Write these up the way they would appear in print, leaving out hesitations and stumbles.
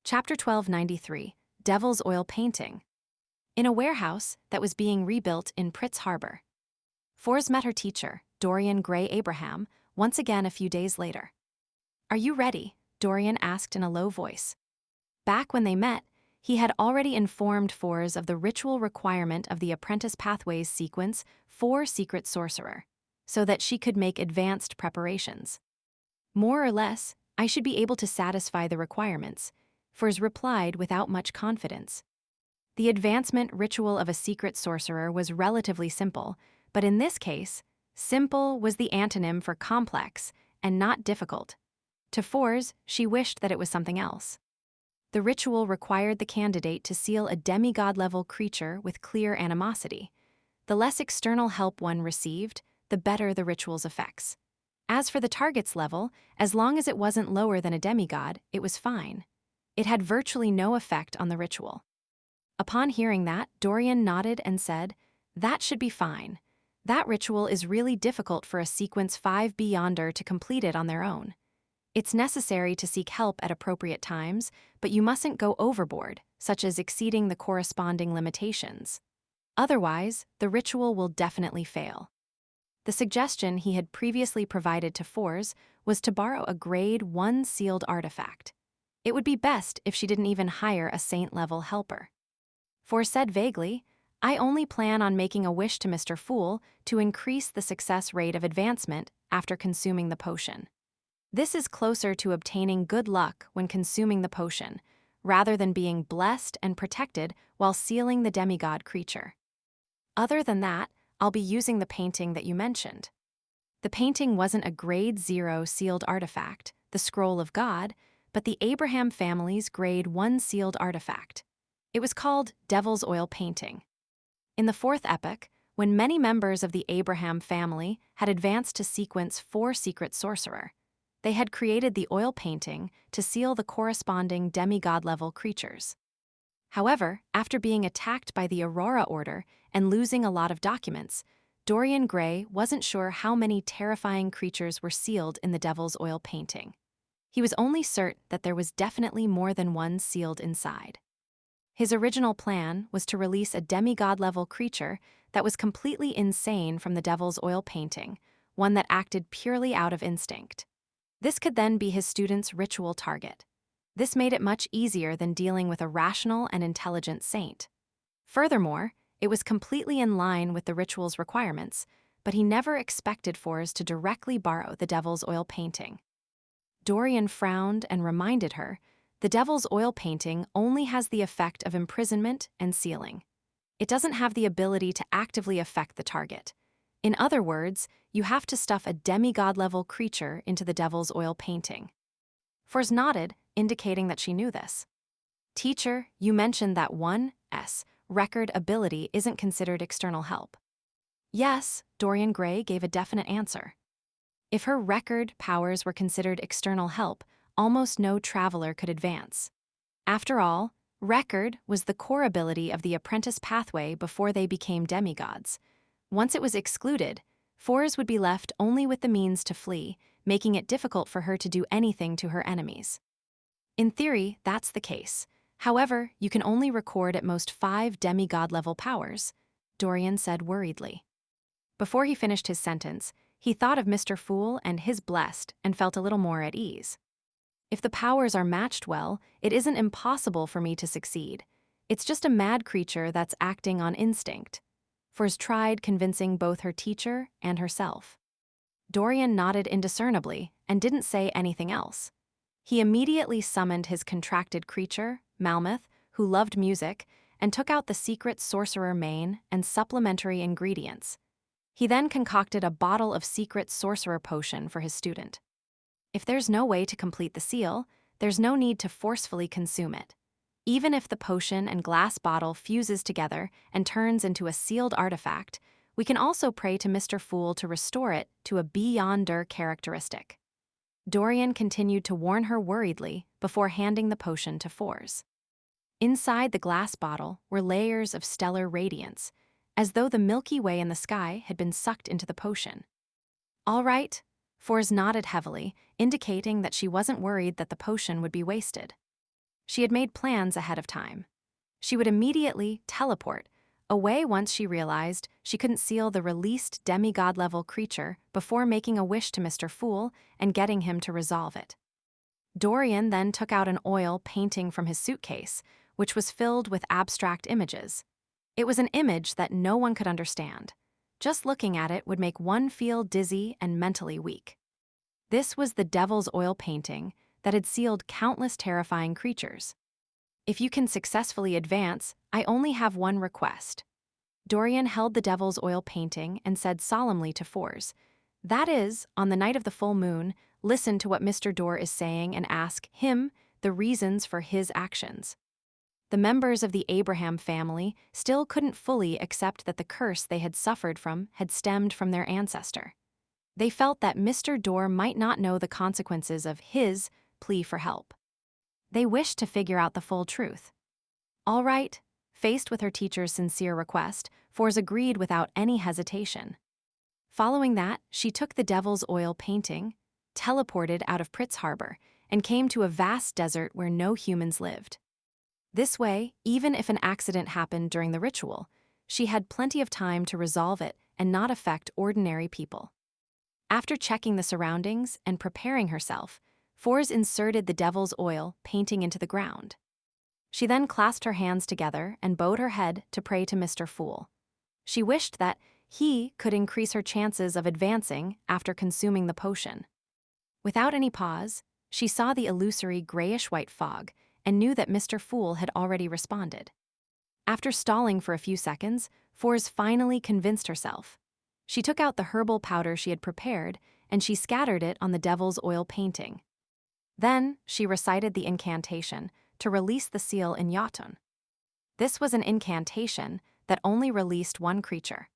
Chapter 1293, Devil's Oil Painting. In a warehouse that was being rebuilt in Pritz Harbor, Fors met her teacher, Dorian Gray Abraham, once again a few days later. "Are you ready?" Dorian asked in a low voice. Back when they met, he had already informed Fors of the ritual requirement of the Apprentice Pathways sequence for Secret Sorcerer, so that she could make advanced preparations. "More or less, I should be able to satisfy the requirements," Fors replied without much confidence. The advancement ritual of a secret sorcerer was relatively simple, but in this case, simple was the antonym for complex and not difficult. To Fors, she wished that it was something else. The ritual required the candidate to seal a demigod-level creature with clear animosity. The less external help one received, the better the ritual's effects. As for the target's level, as long as it wasn't lower than a demigod, it was fine. It had virtually no effect on the ritual. Upon hearing that, Dorian nodded and said, "That should be fine. That ritual is really difficult for a Sequence 5 Beyonder to complete it on their own. It's necessary to seek help at appropriate times, but you mustn't go overboard, such as exceeding the corresponding limitations. Otherwise, the ritual will definitely fail." The suggestion he had previously provided to Fors was to borrow a Grade 1 sealed artifact. It would be best if she didn't even hire a saint-level helper. Fors said vaguely, "I only plan on making a wish to Mr. Fool to increase the success rate of advancement after consuming the potion. This is closer to obtaining good luck when consuming the potion, rather than being blessed and protected while sealing the demigod creature. Other than that, I'll be using the painting that you mentioned." The painting wasn't a Grade 0 sealed artifact, the Scroll of God, but the Abraham family's Grade 1 sealed artifact. It was called Devil's Oil Painting. In the fourth epoch, when many members of the Abraham family had advanced to Sequence 4 Secret Sorcerer, they had created the oil painting to seal the corresponding demigod-level creatures. However, after being attacked by the Aurora Order and losing a lot of documents, Dorian Gray wasn't sure how many terrifying creatures were sealed in the Devil's Oil Painting. He was only certain that there was definitely more than one sealed inside. His original plan was to release a demigod-level creature that was completely insane from the Devil's Oil Painting, one that acted purely out of instinct. This could then be his student's ritual target. This made it much easier than dealing with a rational and intelligent saint. Furthermore, it was completely in line with the ritual's requirements, but he never expected Fors to directly borrow the Devil's Oil Painting. Dorian frowned and reminded her, the Devil's Oil Painting only has the effect of imprisonment and sealing. It doesn't have the ability to actively affect the target. In other words, you have to stuff a demigod-level creature into the Devil's Oil Painting. Fors nodded, indicating that she knew this. "Teacher, you mentioned that 1's record ability isn't considered external help." "Yes," Dorian Gray gave a definite answer. If her record powers were considered external help, almost no traveler could advance. After all, record was the core ability of the Apprentice Pathway before they became demigods. Once it was excluded, Fors would be left only with the means to flee, making it difficult for her to do anything to her enemies. In theory, that's the case. However, you can only record at most 5 demigod-level powers, Dorian said worriedly. Before he finished his sentence, he thought of Mr. Fool and his blessed and felt a little more at ease. "If the powers are matched well, it isn't impossible for me to succeed. It's just a mad creature that's acting on instinct." Fors tried convincing both her teacher and herself. Dorian nodded indiscernibly and didn't say anything else. He immediately summoned his contracted creature, Malmuth, who loved music, and took out the secret sorcerer mane and supplementary ingredients. He then concocted a bottle of secret sorcerer potion for his student. If there's no way to complete the seal, there's no need to forcefully consume it. Even if the potion and glass bottle fuses together and turns into a sealed artifact, we can also pray to Mr. Fool to restore it to a Beyonder characteristic. Dorian continued to warn her worriedly before handing the potion to Fors. Inside the glass bottle were layers of stellar radiance, as though the Milky Way in the sky had been sucked into the potion. "All right," Fors nodded heavily, indicating that she wasn't worried that the potion would be wasted. She had made plans ahead of time. She would immediately teleport away once she realized she couldn't seal the released demigod-level creature before making a wish to Mr. Fool and getting him to resolve it. Dorian then took out an oil painting from his suitcase, which was filled with abstract images. It was an image that no one could understand. Just looking at it would make one feel dizzy and mentally weak. This was the Devil's Oil painting that had sealed countless terrifying creatures. If you can successfully advance, I only have one request. Dorian held the Devil's Oil painting and said solemnly to Fours, "That is, on the night of the full moon, listen to what Mr. Dor is saying and ask him the reasons for his actions." The members of the Abraham family still couldn't fully accept that the curse they had suffered from had stemmed from their ancestor. They felt that Mr. Dor might not know the consequences of his plea for help. They wished to figure out the full truth. All right, faced with her teacher's sincere request, Fours agreed without any hesitation. Following that, she took the Devil's Oil painting, teleported out of Pritz Harbor, and came to a vast desert where no humans lived. This way, even if an accident happened during the ritual, she had plenty of time to resolve it and not affect ordinary people. After checking the surroundings and preparing herself, Fours inserted the Devil's Oil painting into the ground. She then clasped her hands together and bowed her head to pray to Mr. Fool. She wished that he could increase her chances of advancing after consuming the potion. Without any pause, she saw the illusory grayish-white fog and knew that Mr. Fool had already responded. After stalling for a few seconds, Fours finally convinced herself. She took out the herbal powder she had prepared and she scattered it on the Devil's Oil painting. Then, she recited the incantation to release the seal in Jotun. This was an incantation that only released one creature.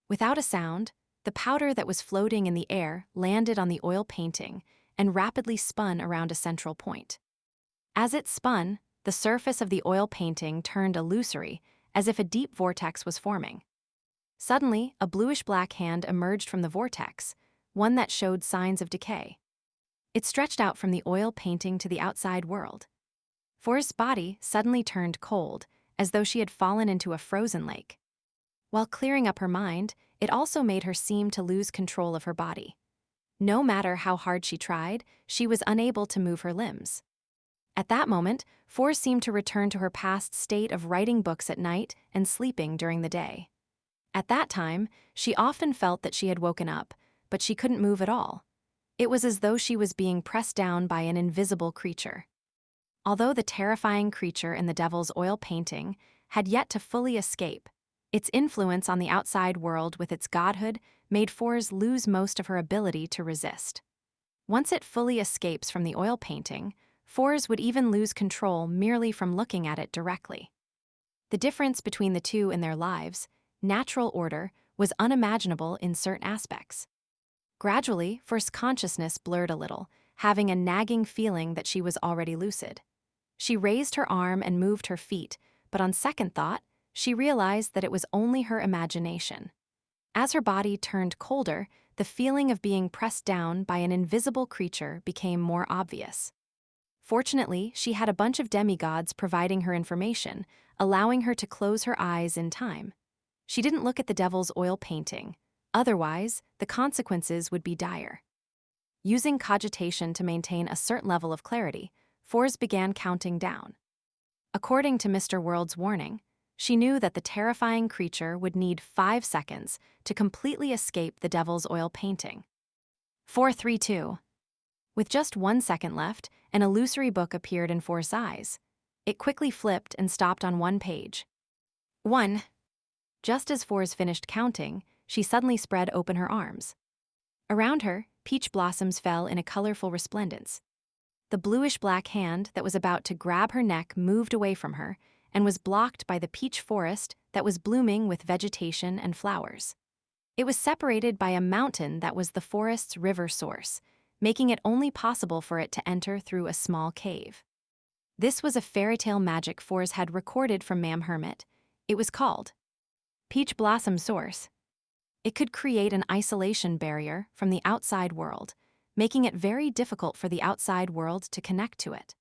Without a sound, the powder that was floating in the air landed on the oil painting and rapidly spun around a central point. As it spun, the surface of the oil painting turned illusory, as if a deep vortex was forming. Suddenly, a bluish-black hand emerged from the vortex, one that showed signs of decay. It stretched out from the oil painting to the outside world. Fours' body suddenly turned cold, as though she had fallen into a frozen lake. While clearing up her mind, it also made her seem to lose control of her body. No matter how hard she tried, she was unable to move her limbs. At that moment, Fours seemed to return to her past state of writing books at night and sleeping during the day. At that time, she often felt that she had woken up, but she couldn't move at all. It was as though she was being pressed down by an invisible creature. Although the terrifying creature in the Devil's Oil painting had yet to fully escape, its influence on the outside world with its godhood made Fours lose most of her ability to resist. Once it fully escapes from the oil painting, Fours would even lose control merely from looking at it directly. The difference between the two in their lives, natural order, was unimaginable in certain aspects. Gradually, Fours' consciousness blurred a little, having a nagging feeling that she was already lucid. She raised her arm and moved her feet, but on second thought, she realized that it was only her imagination. As her body turned colder, the feeling of being pressed down by an invisible creature became more obvious. Fortunately, she had a bunch of demigods providing her information, allowing her to close her eyes in time. She didn't look at the Devil's Oil painting. Otherwise, the consequences would be dire. Using cogitation to maintain a certain level of clarity, Fours began counting down. According to Mr. World's warning, she knew that the terrifying creature would need 5 seconds to completely escape the Devil's Oil painting. 432. With just 1 second left, an illusory book appeared in Fours' eyes. It quickly flipped and stopped on one page. 1. Just as Fours finished counting, she suddenly spread open her arms. Around her, peach blossoms fell in a colorful resplendence. The bluish-black hand that was about to grab her neck moved away from her and was blocked by the peach forest that was blooming with vegetation and flowers. It was separated by a mountain that was the forest's river source, making it only possible for it to enter through a small cave. This was a fairy tale magic Fours had recorded from Ma'am Hermit. It was called Peach Blossom Source. It could create an isolation barrier from the outside world, making it very difficult for the outside world to connect to it.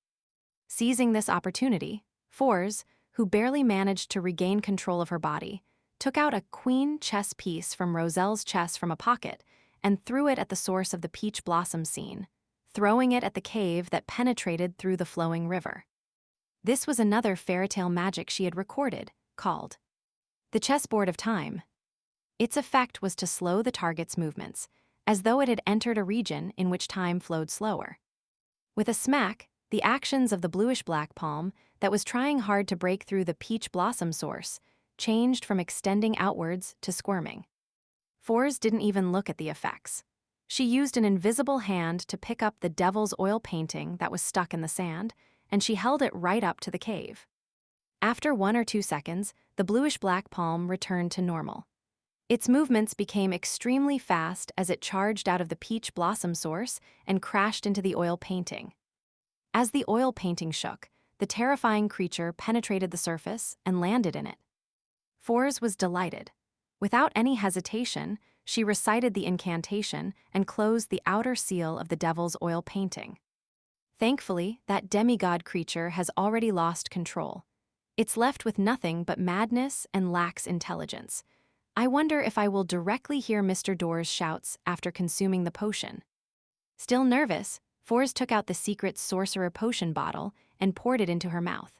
Seizing this opportunity, Fors, who barely managed to regain control of her body, took out a queen chess piece from Roselle's chess from a pocket and threw it at the source of the peach blossom scene, throwing it at the cave that penetrated through the flowing river. This was another fairytale magic she had recorded, called the chessboard of time. Its effect was to slow the target's movements, as though it had entered a region in which time flowed slower. With a smack, the actions of the bluish-black palm that was trying hard to break through the peach blossom source changed from extending outwards to squirming. Fors didn't even look at the effects. She used an invisible hand to pick up the devil's oil painting that was stuck in the sand, and she held it right up to the cave. After 1 or 2 seconds, the bluish-black palm returned to normal. Its movements became extremely fast as it charged out of the peach blossom source and crashed into the oil painting. As the oil painting shook, the terrifying creature penetrated the surface and landed in it. Fors was delighted. Without any hesitation, she recited the incantation and closed the outer seal of the devil's oil painting. Thankfully, that demigod creature has already lost control. It's left with nothing but madness and lacks intelligence. I wonder if I will directly hear Mr. Door's shouts after consuming the potion. Still nervous, Fors took out the secret sorcerer potion bottle and poured it into her mouth.